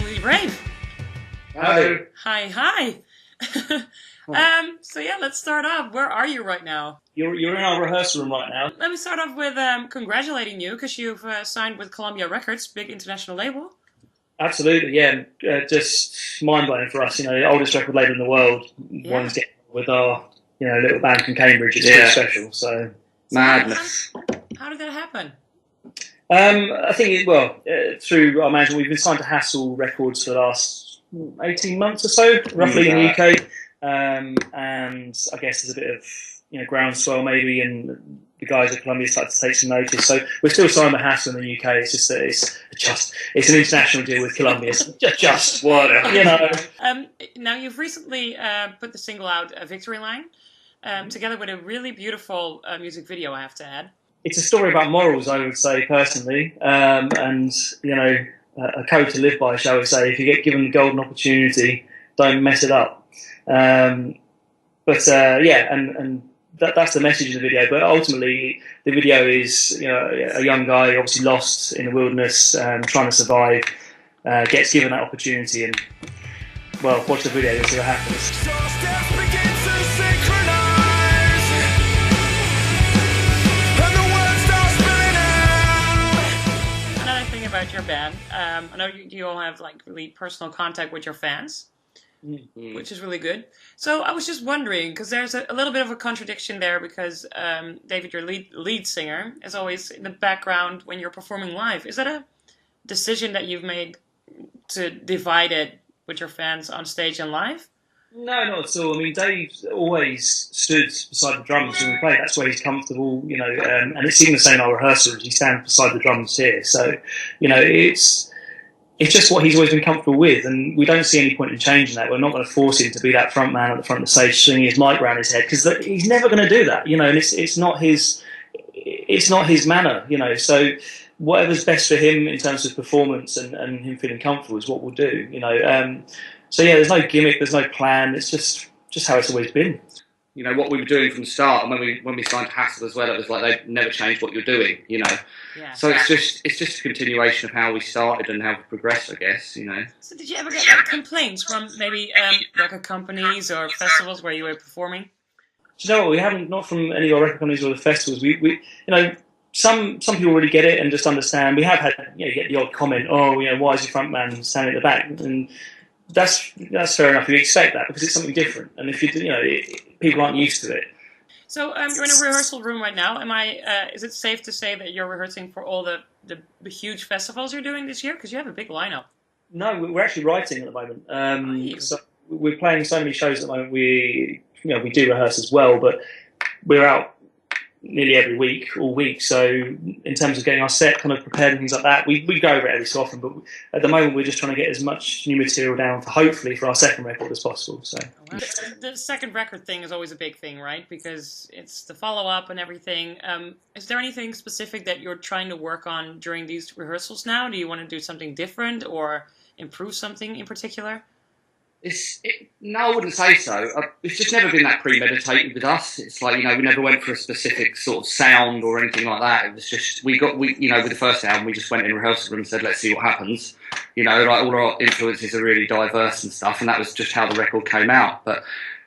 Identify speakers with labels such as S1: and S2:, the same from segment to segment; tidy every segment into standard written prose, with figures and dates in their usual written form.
S1: Really brave.
S2: Hello.
S1: Hi. So yeah, let's start off. Where are you right now?
S2: You're in our rehearsal room right now.
S1: Let me start off with congratulating you because you've signed with Columbia Records, big international label.
S2: Absolutely, yeah. Just mind-blowing for us, the oldest record label in the world.
S1: Yeah.
S2: Wanting to get with our, little band from Cambridge. It's pretty special, so.
S3: Madness.
S1: How did that happen?
S2: I think, through our management, we've been signed to Hassel Records for the last 18 months or so, roughly in the UK. And I guess there's a bit of, groundswell maybe, and the guys at Columbia started to take some notice. So we're still signed to Hassel in the UK. It's just that it's an international deal with Columbia. It's just whatever,
S1: Now you've recently put the single out, Victory Line, together with a really beautiful music video, I have to add.
S2: It's a story about morals, I would say, personally, and a code to live by, shall we say. If you get given the golden opportunity, don't mess it up. And that's the message in the video. But ultimately, the video is a young guy, obviously lost in the wilderness, trying to survive, gets given that opportunity, and watch the video and see what happens.
S1: About your band, I know you all have really personal contact with your fans, which is really good. So I was just wondering, because there's a little bit of a contradiction there, because David, your lead singer, is always in the background when you're performing live. Is that a decision that you've made to divide it with your fans on stage and live?
S2: No, not at all. I mean, Dave always stood beside the drums when we play. That's where he's comfortable, and it's even the same in our rehearsals. He stands beside the drums here. So, it's just what he's always been comfortable with, and we don't see any point in changing that. We're not going to force him to be that front man at the front of the stage swinging his mic around his head, because he's never going to do that, and it's not his manner, So whatever's best for him in terms of performance and him feeling comfortable is what we'll do, So yeah, there's no gimmick, there's no plan. It's just how it's always been.
S3: What we were doing from the start, and when we signed to Hassel as well, it was like they never changed what you're doing.
S1: Yeah.
S3: So it's just a continuation of how we started and how we progressed, I guess.
S1: So did you ever get complaints from maybe record companies or festivals where you were performing?
S2: Do you know what? We haven't, not from any of our record companies or the festivals. We some people really get it and just understand. We have had you get the odd comment, why is your front man standing at the back? And that's fair enough. You expect that because it's something different, and if people aren't used to it.
S1: So you're in a rehearsal room right now. Is it safe to say that you're rehearsing for all the huge festivals you're doing this year? Because you have a big lineup.
S2: No, we're actually writing at the moment. So we're playing so many shows at the moment. We do rehearse as well, but we're out nearly every week, all week. So in terms of getting our set kind of prepared and things like that, we go over it every so often. But at the moment, we're just trying to get as much new material down hopefully for our second record as possible. So
S1: the second record thing is always a big thing, right? Because it's the follow-up and everything. Is there anything specific that you're trying to work on during these rehearsals now? Do you want to do something different or improve something in particular?
S3: No, I wouldn't say so. It's just never been that premeditated with us. It's like, we never went for a specific sort of sound or anything like that. It was just, with the first album, we just went in the rehearsal room and said, let's see what happens. All our influences are really diverse and stuff, and that was just how the record came out.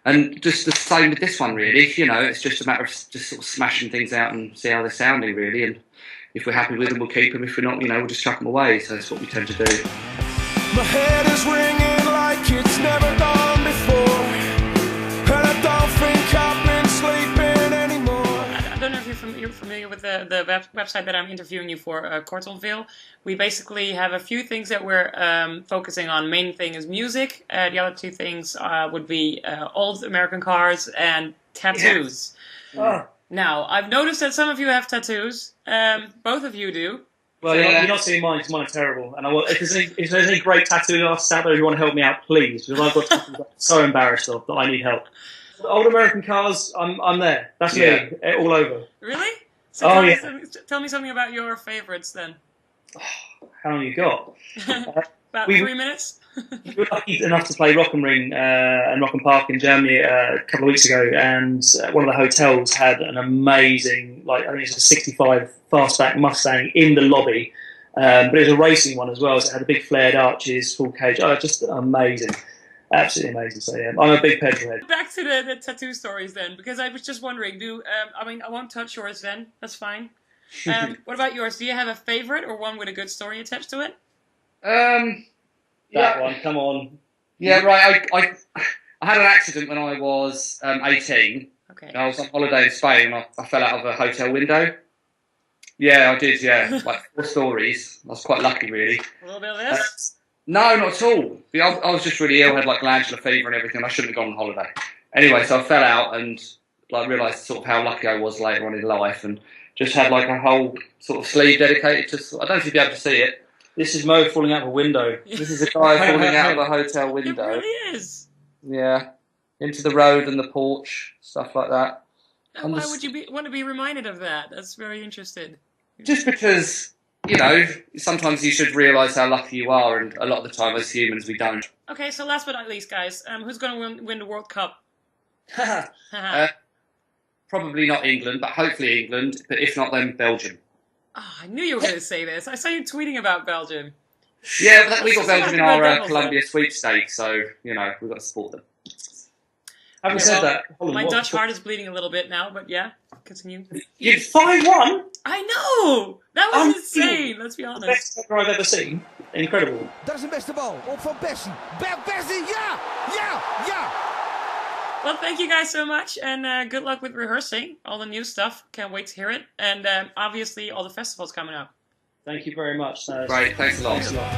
S3: And just the same with this one, really. It's just a matter of just sort of smashing things out and see how they're sounding, really. And if we're happy with them, we'll keep them. If we're not, we'll just chuck them away. So that's what we tend to do.
S4: My head is ringing like it's never gone before, and I don't think I've been sleeping anymore.
S1: I don't know if you're familiar with the website that I'm interviewing you for, Cortonville. We basically have a few things that we're focusing on. Main thing is music. The other two things would be old American cars and tattoos.
S2: Yeah.
S1: Now, I've noticed that some of you have tattoos. Both of you do.
S2: Well, you're not seeing mine because mine are terrible. And if there's any great tattoo artists out there who want to help me out, please, because I've got tattoos I'm so embarrassed of that I need help. The old American cars, I'm there. That's me, all over.
S1: Really? So tell me something about your favourites then.
S2: How long you got?
S1: About 3 minutes?
S2: We were lucky enough to play Rock am Ring and Rock am Park in Germany a couple of weeks ago, and one of the hotels had an amazing, I think it's a 65 fastback Mustang in the lobby, But it was a racing one as well, so it had the big flared arches, full cage. Oh, just amazing. Absolutely amazing. So yeah, I'm a big petrol head.
S1: Back to the tattoo stories then, because I was just wondering, I mean, I won't touch yours then, that's fine. What about yours? Do you have a favorite or one with a good story attached to it?
S2: That one, come on.
S3: Yeah, right. I had an accident when I was 18.
S1: Okay.
S3: I was on holiday in Spain and I fell out of a hotel window. Yeah, I did, yeah. Like 4 stories. I was quite lucky, really.
S1: A little bit of this?
S3: No, not at all. I was just really ill, had like glandular fever and everything. I shouldn't have gone on holiday. Anyway, so I fell out and like realised sort of how lucky I was later on in life and just had like a whole sort of sleeve dedicated to... I don't know if you'd be able to see it.
S2: This is Mo falling out of a window.
S3: This is a guy falling out of a hotel window.
S1: It really is.
S3: Yeah. Into the road and the porch, stuff like that.
S1: Now, why would you want to be reminded of that? That's very interesting.
S3: Just because, you know, sometimes you should realise how lucky you are, and a lot of the time as humans we don't.
S1: Okay, so last but not least, guys, who's going to win the World Cup?
S3: Probably not England, but hopefully England. But if not, then Belgium.
S1: Oh, I knew you were going to say this. I saw you tweeting about Belgium.
S3: Yeah, but we got Belgium in our Columbia sweepstakes, so, you know, we've got to support them.
S2: Having said that,
S1: my Dutch heart is bleeding a little bit now, but yeah, continue.
S2: You 5-1?
S1: I know! That was insane, let's be honest.
S2: Best ever I've ever seen. Incredible.
S5: Dat is de beste bal. Op Van Persie. Persie, ja! Ja! Ja!
S1: Well, thank you guys so much, and good luck with rehearsing all the new stuff. Can't wait to hear it. And obviously, all the festivals coming up.
S2: Thank you very much.
S3: Great, thanks a lot.
S2: Thanks a lot.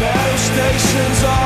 S4: Battle stations are